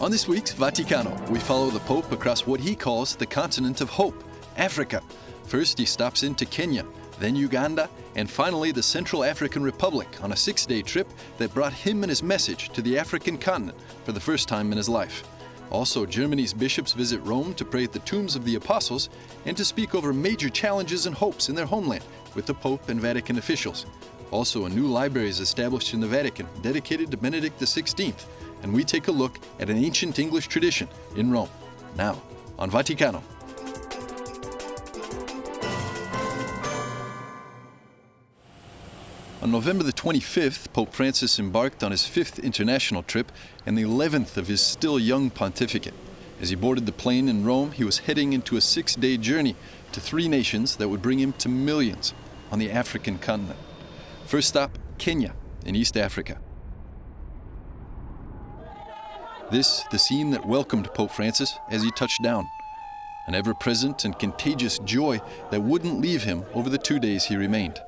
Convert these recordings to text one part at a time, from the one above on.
On this week's Vaticano, we follow the Pope across what he calls the continent of hope, Africa. First, he stops into Kenya, then Uganda, and finally the Central African Republic on a 6-day trip that brought him and his message to the African continent for the first time in his life. Also, Germany's bishops visit Rome to pray at the tombs of the apostles and to speak over major challenges and hopes in their homeland with the Pope and Vatican officials. Also, a new library is established in the Vatican dedicated to Benedict XVI, and we take a look at an ancient English tradition in Rome. Now, on Vaticano. On November the 25th, Pope Francis embarked on his 5th international trip and the 11th of his still young pontificate. As he boarded the plane in Rome, he was heading into a 6-day journey to 3 nations that would bring him to millions on the African continent. First stop, Kenya in East Africa. This, the scene that welcomed Pope Francis as he touched down. An ever-present and contagious joy that wouldn't leave him over the 2 days he remained.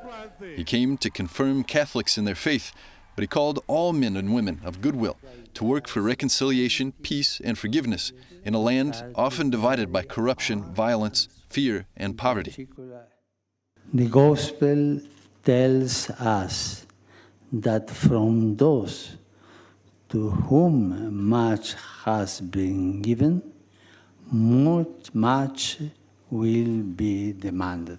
He came to confirm Catholics in their faith, but he called all men and women of goodwill to work for reconciliation, peace, and forgiveness in a land often divided by corruption, violence, fear, and poverty. The Gospel tells us that from those to whom much has been given, much will be demanded.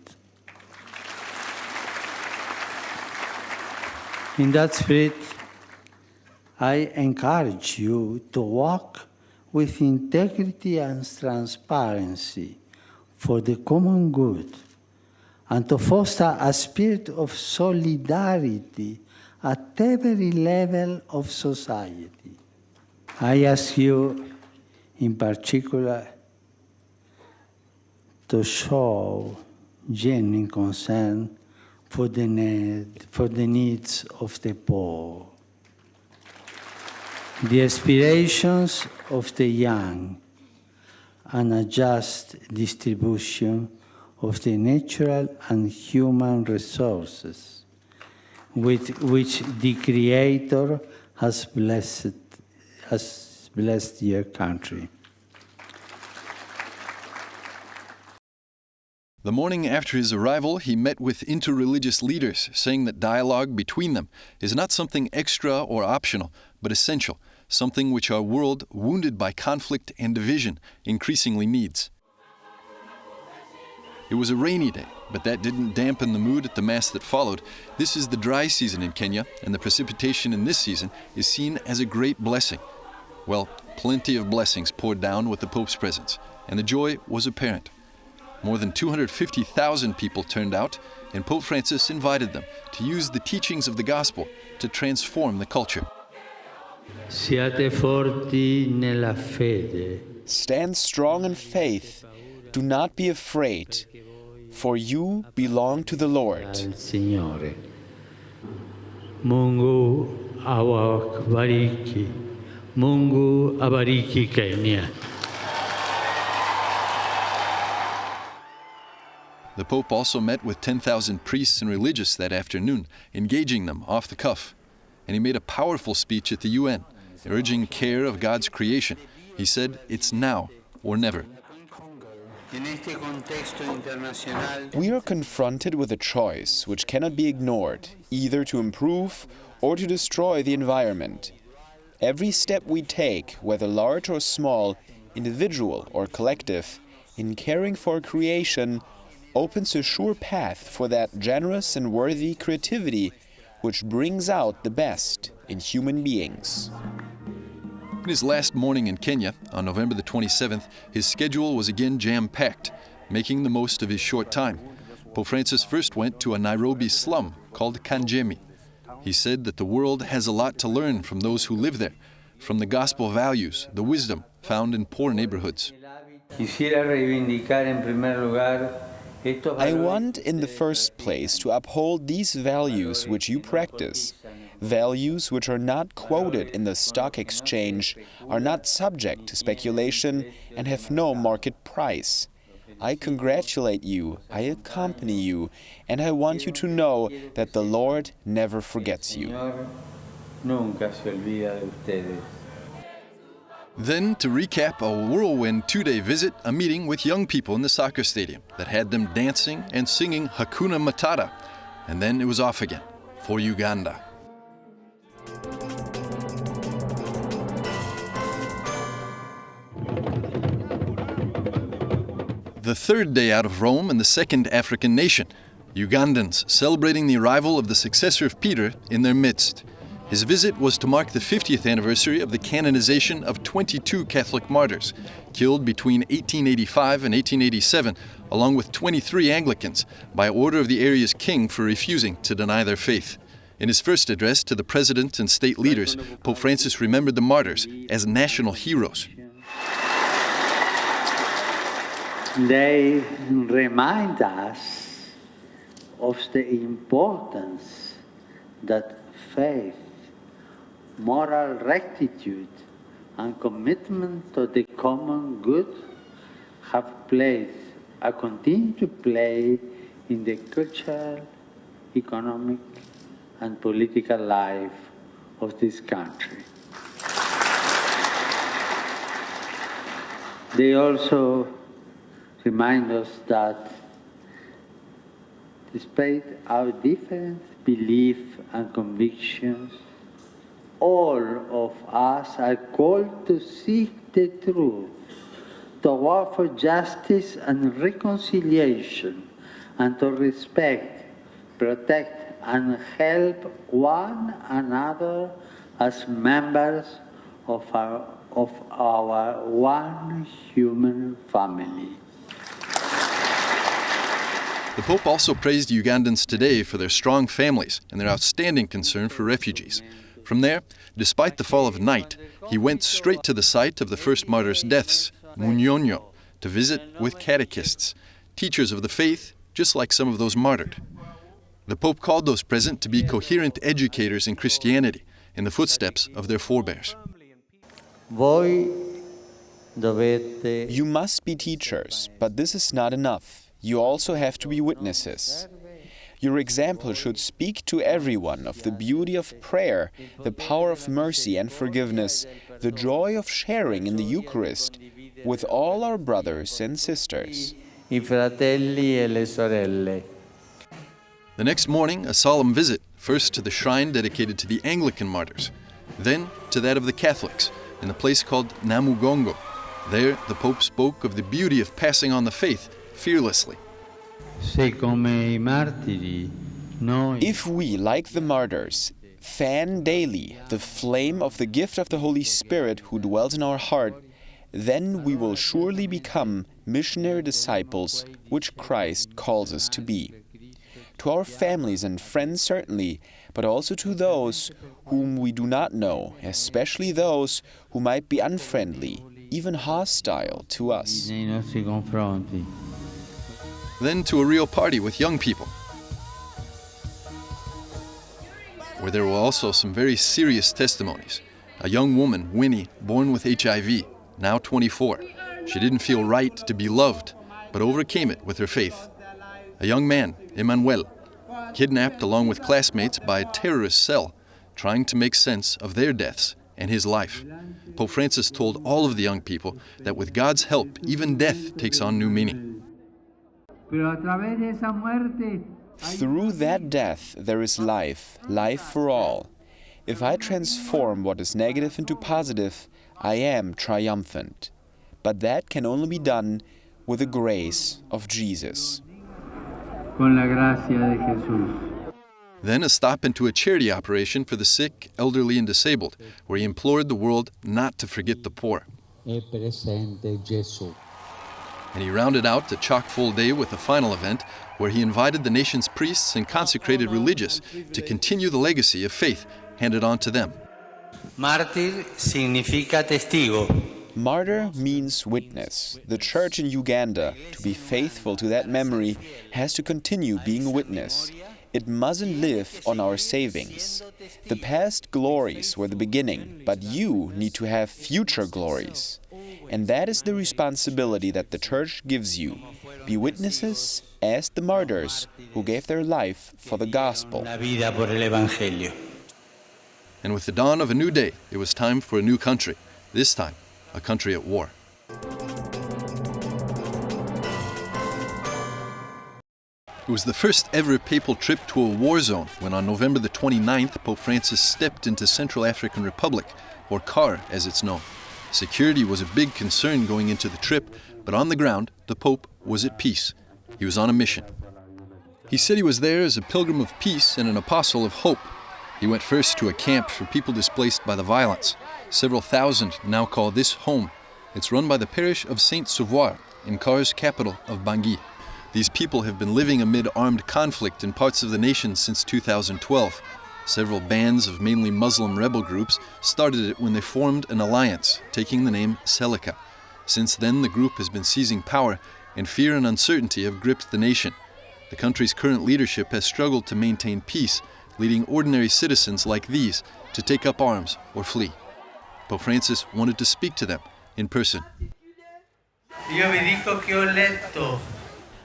In that spirit, I encourage you to walk with integrity and transparency for the common good and to foster a spirit of solidarity at every level of society. I ask you, in particular, to show genuine concern for the needs of the poor, the aspirations of the young, and a just distribution of the natural and human resources with which the Creator has blessed your country. The morning after his arrival, he met with interreligious leaders, saying that dialogue between them is not something extra or optional, but essential, something which our world, wounded by conflict and division, increasingly needs. It was a rainy day, but that didn't dampen the mood at the Mass that followed. This is the dry season in Kenya, and the precipitation in this season is seen as a great blessing. Well, plenty of blessings poured down with the Pope's presence, and the joy was apparent. More than 250,000 people turned out, and Pope Francis invited them to use the teachings of the gospel to transform the culture. Siate forti nella fede. Stand strong in faith. Do not be afraid, for you belong to the Lord. Signore. Mungu awabariki. Mungu abariki Kenya. The Pope also met with 10,000 priests and religious that afternoon, engaging them off the cuff. And he made a powerful speech at the UN, urging care of God's creation. He said, "It's now or never." We are confronted with a choice which cannot be ignored, either to improve or to destroy the environment. Every step we take, whether large or small, individual or collective, in caring for creation, opens a sure path for that generous and worthy creativity which brings out the best in human beings. In his last morning in Kenya, on November the 27th, his schedule was again jam-packed, making the most of his short time. Pope Francis first went to a Nairobi slum called Kanjemi. He said that the world has a lot to learn from those who live there, from the gospel values, the wisdom found in poor neighborhoods. I want, in the first place, to uphold these values which you practice, values which are not quoted in the stock exchange, are not subject to speculation, and have no market price. I congratulate you, I accompany you, and I want you to know that the Lord never forgets you. Then, to recap a whirlwind 2-day visit, a meeting with young people in the soccer stadium that had them dancing and singing Hakuna Matata. And then it was off again for Uganda. The third day out of Rome and the second African nation, Ugandans celebrating the arrival of the successor of Peter in their midst. His visit was to mark the 50th anniversary of the canonization of 22 Catholic martyrs, killed between 1885 and 1887, along with 23 Anglicans, by order of the area's king for refusing to deny their faith. In his first address to the president and state leaders, Pope Francis remembered the martyrs as national heroes. They remind us of the importance that faith, moral rectitude, and commitment to the common good have played and continue to play in the cultural, economic, and political life of this country. They also remind us that despite our different beliefs and convictions, all of us are called to seek the truth, to work for justice and reconciliation, and to respect, protect, and help one another as members of our one human family. The Pope also praised Ugandans today for their strong families and their outstanding concern for refugees. From there, despite the fall of night, he went straight to the site of the first martyrs' deaths, Munyonyo, to visit with catechists, teachers of the faith, just like some of those martyred. The Pope called those present to be coherent educators in Christianity, in the footsteps of their forebears. You must be teachers, but this is not enough. You also have to be witnesses. Your example should speak to everyone of the beauty of prayer, the power of mercy and forgiveness, the joy of sharing in the Eucharist with all our brothers and sisters. The next morning, a solemn visit, first to the shrine dedicated to the Anglican martyrs, then to that of the Catholics, in a place called Namugongo. There, the Pope spoke of the beauty of passing on the faith fearlessly. If we, like the martyrs, fan daily the flame of the gift of the Holy Spirit who dwells in our heart, then we will surely become missionary disciples which Christ calls us to be. To our families and friends certainly, but also to those whom we do not know, especially those who might be unfriendly, even hostile to us. Then to a real party with young people, where there were also some very serious testimonies. A young woman, Winnie, born with HIV, now 24. She didn't feel right to be loved, but overcame it with her faith. A young man, Emmanuel, kidnapped along with classmates by a terrorist cell, trying to make sense of their deaths and his life. Pope Francis told all of the young people that with God's help, even death takes on new meaning. Through that death there is life, life for all. If I transform what is negative into positive, I am triumphant. But that can only be done with the grace of Jesus. Then a stop into a charity operation for the sick, elderly, and disabled, where he implored the world not to forget the poor. And he rounded out the chock-full day with a final event where he invited the nation's priests and consecrated religious to continue the legacy of faith handed on to them. Mártir significa testigo. Martyr means witness. The Church in Uganda, to be faithful to that memory, has to continue being a witness. It mustn't live on our savings. The past glories were the beginning, but you need to have future glories. And that is the responsibility that the Church gives you. Be witnesses as the martyrs who gave their life for the gospel. And with the dawn of a new day, it was time for a new country, this time a country at war. It was the first ever papal trip to a war zone when on November the 29th, Pope Francis stepped into Central African Republic, or CAR as it's known. Security was a big concern going into the trip, but on the ground, the Pope was at peace. He was on a mission. He said he was there as a pilgrim of peace and an apostle of hope. He went first to a camp for people displaced by the violence. Several thousand now call this home. It's run by the parish of Saint-Sauveur in CAR's capital of Bangui. These people have been living amid armed conflict in parts of the nation since 2012. Several bands of mainly Muslim rebel groups started it when they formed an alliance, taking the name Seleka. Since then, the group has been seizing power, and fear and uncertainty have gripped the nation. The country's current leadership has struggled to maintain peace, leading ordinary citizens like these to take up arms or flee. Pope Francis wanted to speak to them in person. Io vi dico che ho letto.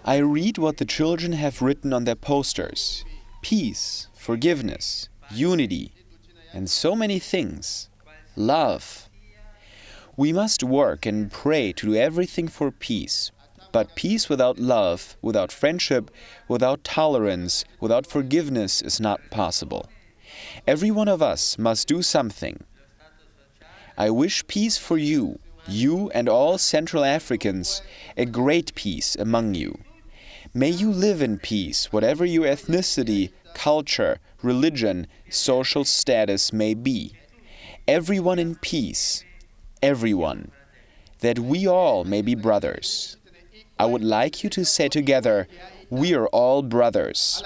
I read what the children have written on their posters. Peace, forgiveness, unity, and so many things. Love. We must work and pray to do everything for peace. But peace without love, without friendship, without tolerance, without forgiveness is not possible. Every one of us must do something. I wish peace for you, you and all Central Africans, a great peace among you. May you live in peace, whatever your ethnicity, culture, religion, social status may be. Everyone in peace, everyone, that we all may be brothers. I would like you to say together, we are all brothers.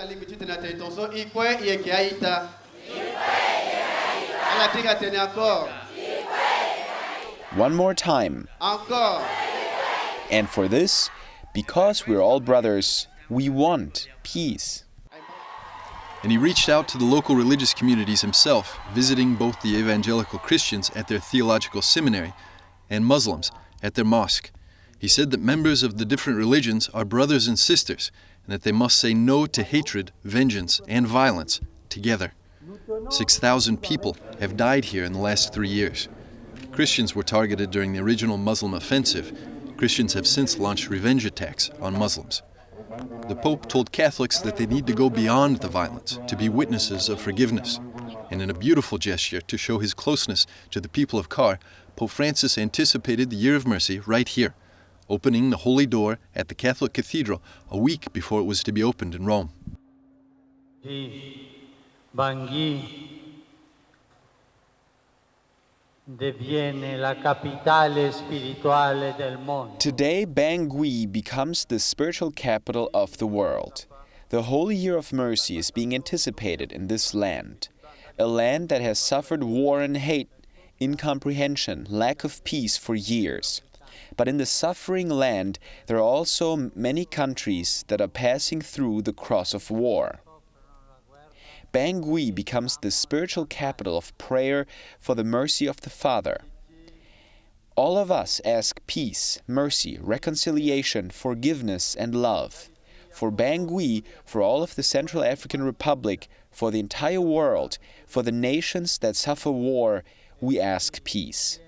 One more time. And for this, because we're all brothers, we want peace. And he reached out to the local religious communities himself, visiting both the evangelical Christians at their theological seminary and Muslims at their mosque. He said that members of the different religions are brothers and sisters, and that they must say no to hatred, vengeance, and violence together. 6,000 people have died here in the last 3 years. Christians were targeted during the original Muslim offensive. Christians have since launched revenge attacks on Muslims. The Pope told Catholics that they need to go beyond the violence, to be witnesses of forgiveness. And in a beautiful gesture to show his closeness to the people of CAR, Pope Francis anticipated the Year of Mercy right here, opening the Holy Door at the Catholic Cathedral a week before it was to be opened in Rome. Bangui diviene la capitale spirituale del mondo. Today, Bangui becomes the spiritual capital of the world. The Holy Year of Mercy is being anticipated in this land, a land that has suffered war and hate, incomprehension, lack of peace for years. But in the suffering land, there are also many countries that are passing through the cross of war. Bangui becomes the spiritual capital of prayer for the mercy of the Father. All of us ask peace, mercy, reconciliation, forgiveness, and love. For Bangui, for all of the Central African Republic, for the entire world, for the nations that suffer war, we ask peace.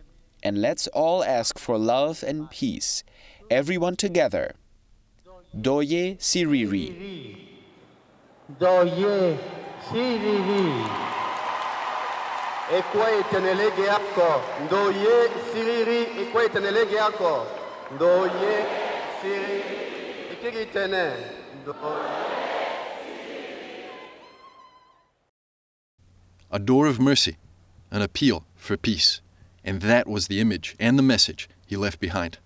And let's all ask for love and peace. Everyone together. Doye Siriri. Doye Siriri. Ekwaitenelege ako. Doye Siriri. Ekwaitenelege ako. Doye Siriri. Ekigitene. A door of mercy, an appeal for peace. And that was the image and the message he left behind.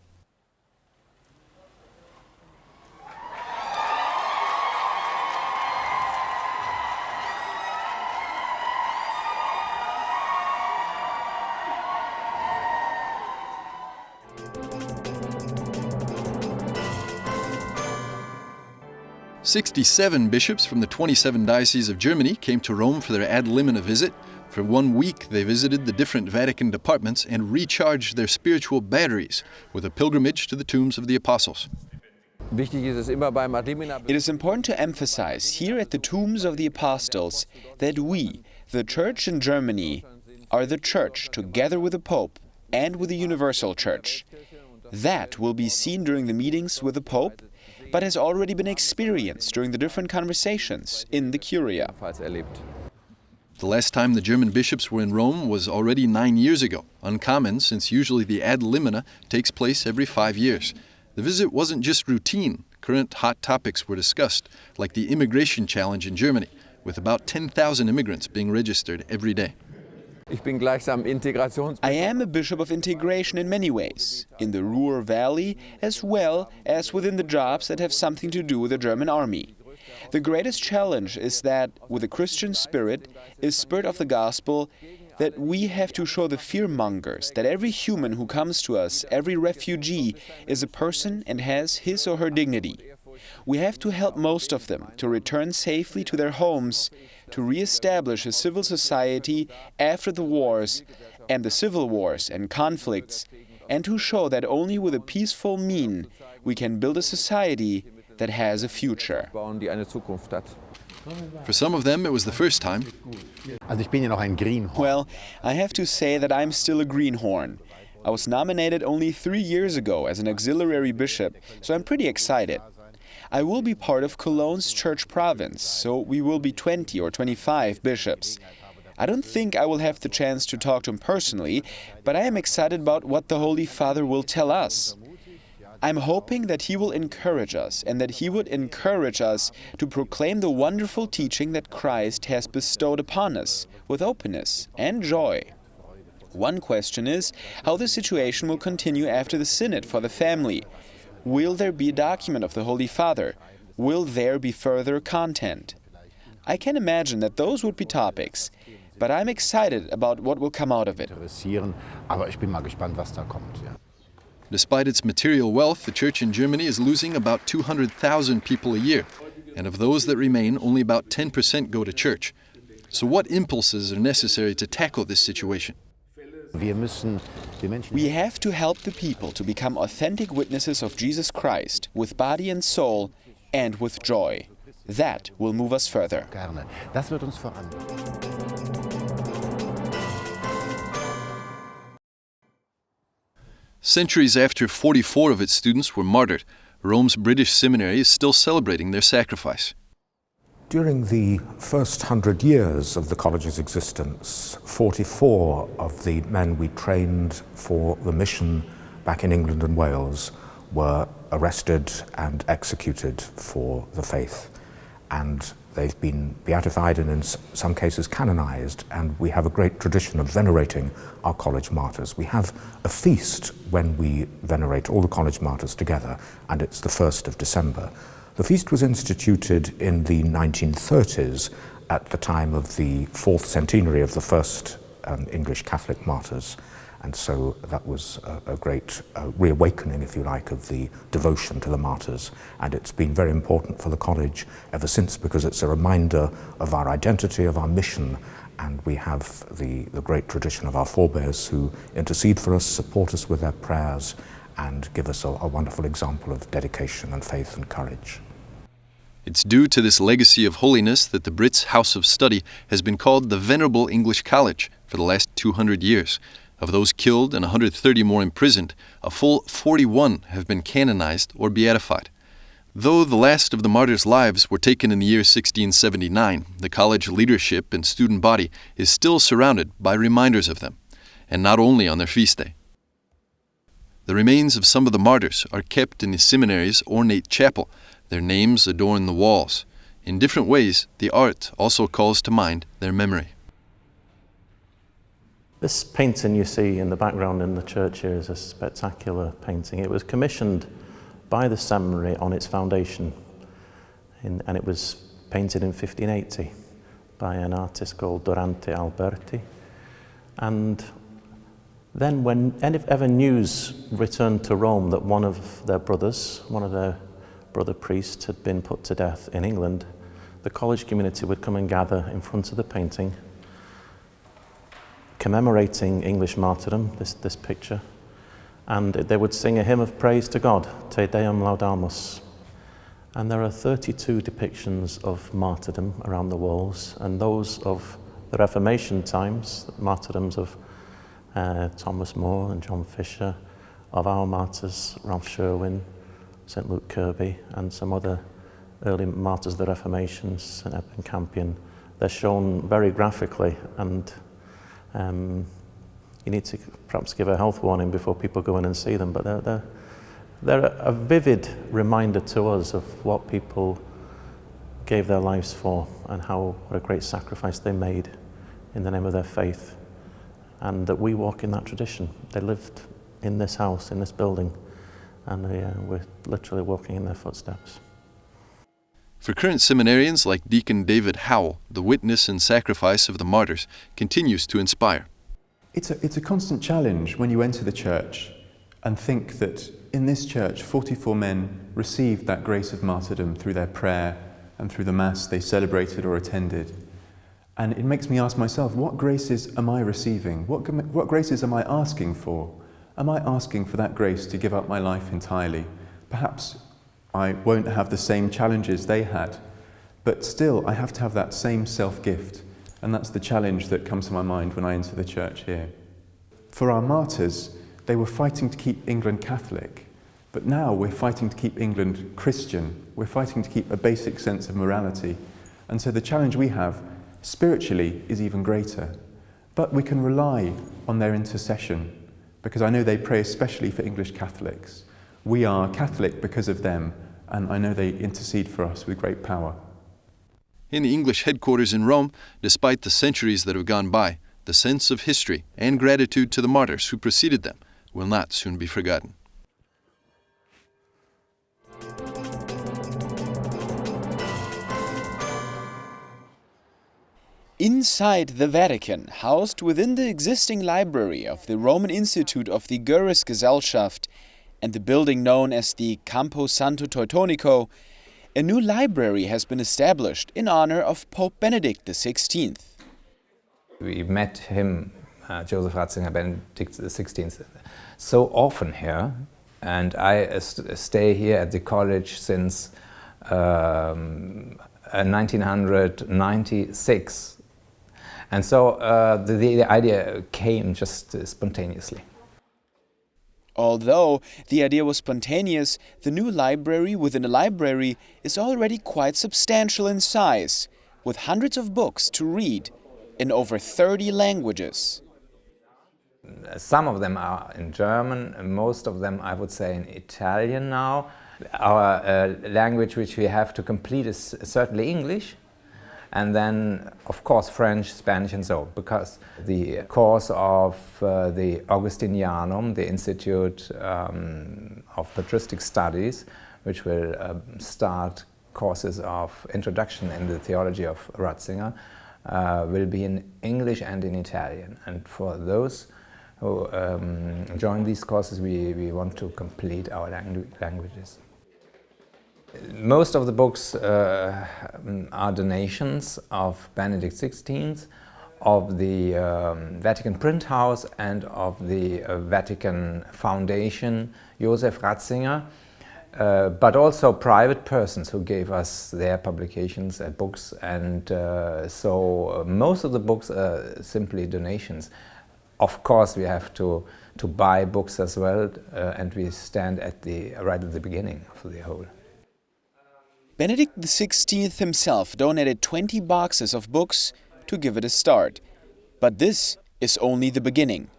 "67 bishops from the 27 dioceses of Germany came to Rome for their ad limina visit. For 1 week, they visited the different Vatican departments and recharged their spiritual batteries with a pilgrimage to the tombs of the apostles. It is important to emphasize here at the tombs of the apostles that we, the Church in Germany, are the Church together with the Pope, and with the universal church. That will be seen during the meetings with the Pope, but has already been experienced during the different conversations in the Curia. The last time the German bishops were in Rome was already 9 years ago, uncommon since usually the ad limina takes place every 5 years. The visit wasn't just routine. Current hot topics were discussed, like the immigration challenge in Germany, with about 10,000 immigrants being registered every day. I am a bishop of integration in many ways, in the Ruhr Valley as well as within the jobs that have something to do with the German army. The greatest challenge is that, with a Christian spirit, a spirit of the gospel, that we have to show the fearmongers that every human who comes to us, every refugee, is a person and has his or her dignity. We have to help most of them to return safely to their homes, to re-establish a civil society after the wars and the civil wars and conflicts, and to show that only with a peaceful mean we can build a society that has a future. For some of them, it was the first time. Well, I have to say that I'm still a greenhorn. I was nominated only 3 years ago as an auxiliary bishop, so I'm pretty excited. I will be part of Cologne's church province, so we will be 20 or 25 bishops. I don't think I will have the chance to talk to him personally, but I am excited about what the Holy Father will tell us. I'm hoping that he will encourage us and that he would encourage us to proclaim the wonderful teaching that Christ has bestowed upon us with openness and joy. One question is how the situation will continue after the Synod for the family. Will there be a document of the Holy Father? Will there be further content? I can imagine that those would be topics, but I'm excited about what will come out of it. Despite its material wealth, the church in Germany is losing about 200,000 people a year, and of those that remain, only about 10% go to church. So what impulses are necessary to tackle this situation? We have to help the people to become authentic witnesses of Jesus Christ with body and soul and with joy. That will move us further. Centuries after 44 of its students were martyred, Rome's British seminary is still celebrating their sacrifice. During the first 100 years of the college's existence, 44 of the men we trained for the mission back in England and Wales were arrested and executed for the faith. And they've been beatified and in some cases canonized, and we have a great tradition of venerating our college martyrs. We have a feast when we venerate all the college martyrs together, and it's the 1st of December. The feast was instituted in the 1930s at the time of the 4th centenary of the first English Catholic martyrs. And so that was a great reawakening, if you like, of the devotion to the martyrs. And it's been very important for the college ever since, because it's a reminder of our identity, of our mission. And we have the great tradition of our forebears who intercede for us, support us with their prayers, and give us a wonderful example of dedication and faith and courage. It's due to this legacy of holiness that the Brits' House of Study has been called the Venerable English College for the last 200 years. Of those killed and 130 more imprisoned, a full 41 have been canonized or beatified. Though the last of the martyrs' lives were taken in the year 1679, the college leadership and student body is still surrounded by reminders of them, and not only on their feast day. The remains of some of the martyrs are kept in the seminary's ornate chapel. Their names adorn the walls. In different ways, the art also calls to mind their memory. This painting you see in the background in the church here is a spectacular painting. It was commissioned by the seminary on its foundation, and it was painted in 1580 by an artist called Durante Alberti. And then when ever news returned to Rome that one of their brother priests had been put to death in England, the college community would come and gather in front of the painting, commemorating English martyrdom, this picture, and they would sing a hymn of praise to God, Te Deum Laudamus. And there are 32 depictions of martyrdom around the walls, and those of the Reformation times, martyrdoms of Thomas More and John Fisher, of our martyrs, Ralph Sherwin, St. Luke Kirby, and some other early martyrs of the Reformation, St. Edmund Campion. They're shown very graphically, and you need to perhaps give a health warning before people go in and see them, but they're a vivid reminder to us of what people gave their lives for and what a great sacrifice they made in the name of their faith, and that we walk in that tradition. They lived in this house, in this building, and we're literally walking in their footsteps. For current seminarians like Deacon David Howell, the witness and sacrifice of the martyrs continues to inspire. It's a constant challenge when you enter the church and think that in this church 44 men received that grace of martyrdom through their prayer and through the Mass they celebrated or attended. And it makes me ask myself, what graces am I receiving? What graces am I asking for? Am I asking for that grace to give up my life entirely? Perhaps I won't have the same challenges they had, but still I have to have that same self-gift, and that's the challenge that comes to my mind when I enter the church here. For our martyrs, they were fighting to keep England Catholic, but now we're fighting to keep England Christian. We're fighting to keep a basic sense of morality, and so the challenge we have spiritually is even greater. But we can rely on their intercession, because I know they pray especially for English Catholics. We are Catholic because of them, and I know they intercede for us with great power. In the English headquarters in Rome, despite the centuries that have gone by, the sense of history and gratitude to the martyrs who preceded them will not soon be forgotten. Inside the Vatican, housed within the existing library of the Roman Institute of the Gesellschaft and the building known as the Campo Santo Teutonico, a new library has been established in honor of Pope Benedict XVI. We met him, Joseph Ratzinger, Benedict XVI, so often here, and I stay here at the college since 1996. And so the idea came just spontaneously. Although the idea was spontaneous, the new library within a library is already quite substantial in size, with hundreds of books to read in over 30 languages. Some of them are in German, most of them I would say in Italian now. Our language which we have to complete is certainly English. And then, of course, French, Spanish, and so, because the course of the Augustinianum, the Institute of Patristic Studies, which will start courses of introduction in the theology of Ratzinger, will be in English and in Italian. And for those who join these courses, we want to complete our languages. Most of the books are donations of Benedict XVI, of the Vatican Print House and of the Vatican Foundation, Joseph Ratzinger, but also private persons who gave us their publications and books, and so most of the books are simply donations. Of course we have to buy books as well, and we stand at right at the beginning of the whole. Benedict XVI himself donated 20 boxes of books to give it a start. But this is only the beginning.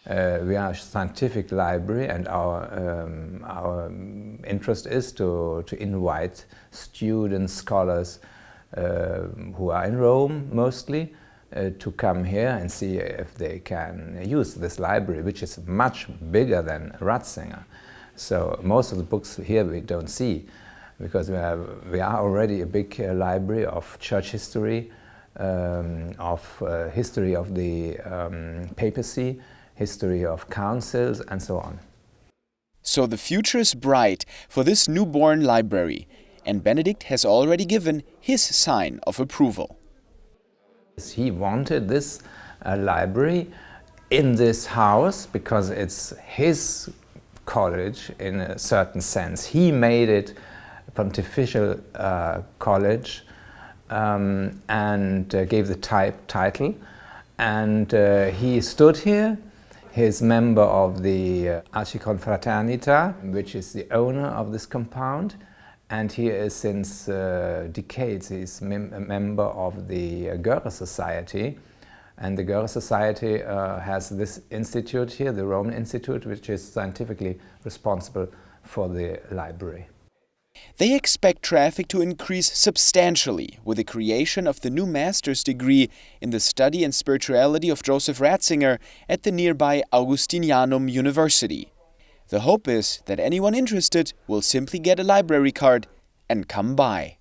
We are a scientific library, and our interest is to invite students, scholars who are in Rome mostly, to come here and see if they can use this library, which is much bigger than Ratzinger. So most of the books here we don't see, because we are already a big library of church history, of history of the papacy, history of councils, and so on. So the future is bright for this newborn library, and Benedict has already given his sign of approval. He wanted this library in this house because it's his college in a certain sense. He made it a pontifical college and gave the title, And he stood here. He's member of the Archiconfraternita, which is the owner of this compound. And he is since decades, he's a member of the Goethe Society. And the Goethe Society has this institute here, the Roman Institute, which is scientifically responsible for the library. They expect traffic to increase substantially with the creation of the new master's degree in the study and spirituality of Joseph Ratzinger at the nearby Augustinianum University. The hope is that anyone interested will simply get a library card and come by.